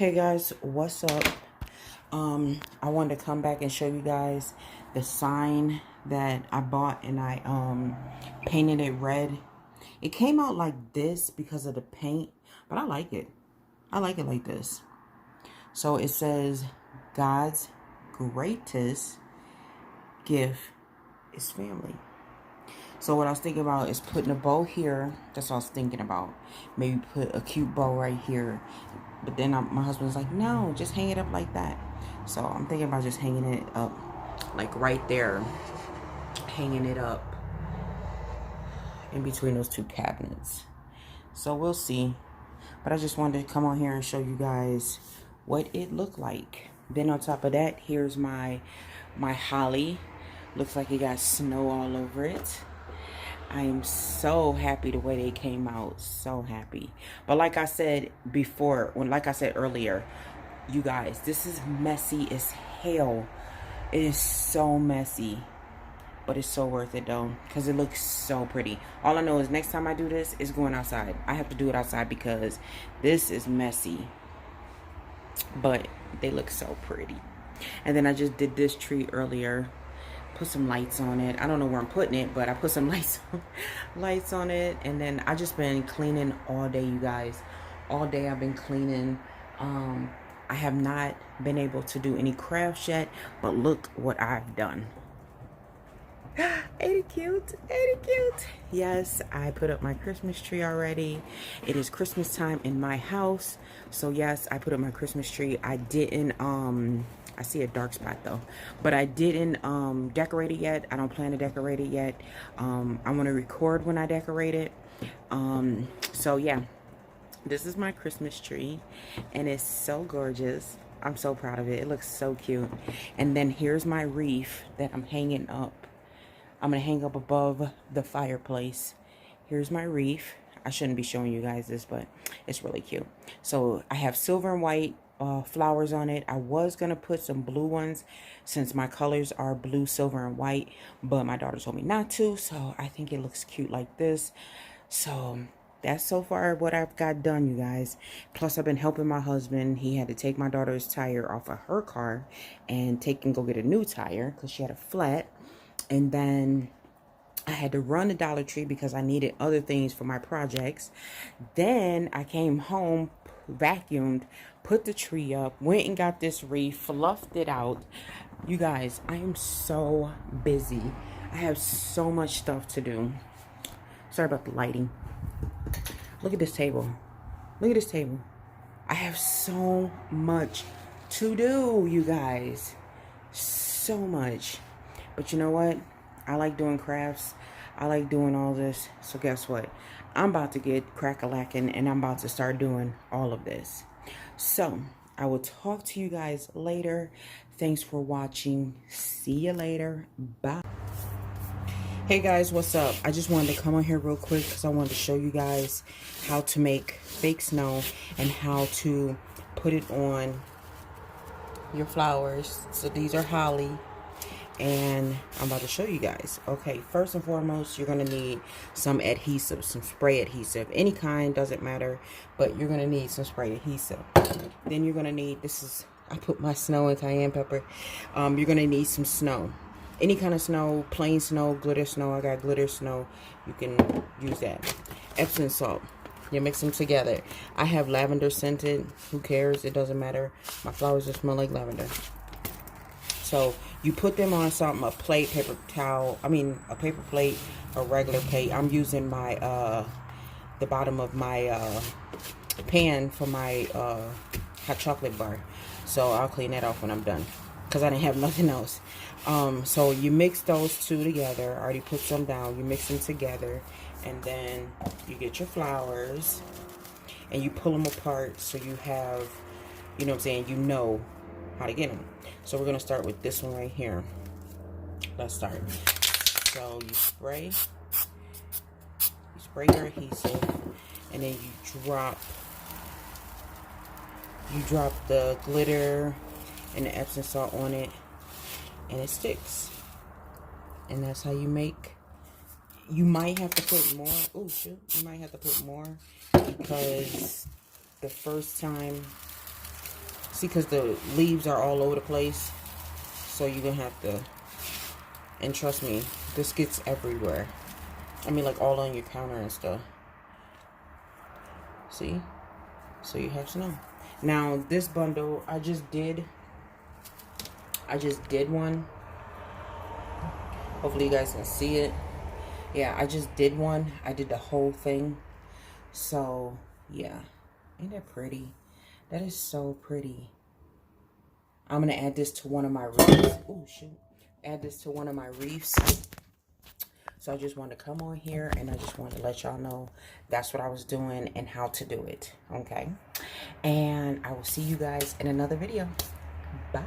Hey guys, what's up? I wanted to come back and show you guys the sign that I bought, and I painted it red. It came out like this because of the paint, but I like it. I like it like this. So it says, God's greatest gift is family. So what I was thinking about is putting a bow here. That's what I was thinking about. Maybe put a cute bow right here. But then my husband's like, no, just hang it up like that. So I'm thinking about just hanging it up like right there. Hanging it up in between those two cabinets. So we'll see. But I just wanted to come on here and show you guys what it looked like. Then on top of that, here's my holly. Looks like it got snow all over it. I am so happy the way they came out. So happy. But like I said before, like I said earlier, you guys, this is messy as hell. It is so messy. But it's so worth it though, because it looks so pretty. All I know is next time I do this, it's going outside. I have to do it outside because this is messy. But they look so pretty. And then I just did this tree earlier. Put some lights on it. I don't know where I'm putting it, but I put some lights on it. And then I just been cleaning all day, you guys. All day I've been cleaning. I have not been able to do any crafts yet, but look what I've done. Ain't it cute? Ain't it cute? Yes, I put up my Christmas tree already. It is Christmas time in my house. So yes, I put up my Christmas tree. I didn't I see a dark spot though, but I didn't decorate it yet. I don't plan to decorate it yet. I'm gonna record when I decorate it. So yeah, this is my Christmas tree and it's so gorgeous. I'm so proud of it. It looks so cute. And then here's my wreath that I'm hanging up. I'm gonna hang up above the fireplace. Here's my wreath. I shouldn't be showing you guys this, but it's really cute. So I have silver and white flowers on it. I was gonna put some blue ones since my colors are blue, silver, and white, but my daughter told me not to, so I think it looks cute like this. So that's so far what I've got done, you guys. Plus I've been helping my husband. He had to take my daughter's tire off of her car and go get a new tire because she had a flat. And then I had to run to Dollar Tree because I needed other things for my projects. Then I came home, vacuumed, put the tree up, went and got this wreath, fluffed it out. You guys, I am so busy. I have so much stuff to do. Sorry about the lighting. Look at this table. Look at this table. I have so much to do, you guys. So much. But you know what? I like doing crafts. I like doing all this. So guess what? I'm about to get crack-a-lacking and I'm about to start doing all of this. So I will talk to you guys later. Thanks for watching. See you later. Bye. Hey guys, what's up? I just wanted to come on here real quick because I wanted to show you guys how to make fake snow and how to put it on your flowers. So these are holly. And I'm about to show you guys. Okay, first and foremost, you're going to need some adhesive, some spray adhesive. Any kind, doesn't matter. But you're going to need some spray adhesive. Then you're going to need, I put my snow and cayenne pepper. You're going to need some snow. Any kind of snow, plain snow, glitter snow. I got glitter snow. You can use that. Epsom salt. You mix them together. I have lavender scented. Who cares? It doesn't matter. My flowers just smell like lavender. So you put them on something, a plate, paper towel, a paper plate, a regular plate. I'm using my, the bottom of my pan for my hot chocolate bar. So I'll clean that off when I'm done because I didn't have nothing else. So you mix those two together. I already put some down. You mix them together and then you get your flowers and you pull them apart so you have, you know what I'm saying, you know how to get them. So we're going to start with this one right here. Let's start. So you spray your adhesive, and then you drop the glitter and the Epsom salt on it, and it sticks. And that's how you make. You might have to put more. Oh shoot! You might have to put more because the first time See, because the leaves are all over the place. So you're going to have to, and trust me, this gets everywhere. I mean, like all on your counter and stuff. See? So you have to know. Now, this bundle, I just did one. Hopefully you guys can see it. Yeah, I just did one. I did the whole thing. So, yeah. Ain't that pretty? That is so pretty. I'm going to add this to one of my wreaths. Oh, shoot. Add this to one of my wreaths. So I just wanted to come on here and I just wanted to let y'all know that's what I was doing and how to do it. Okay. And I will see you guys in another video. Bye.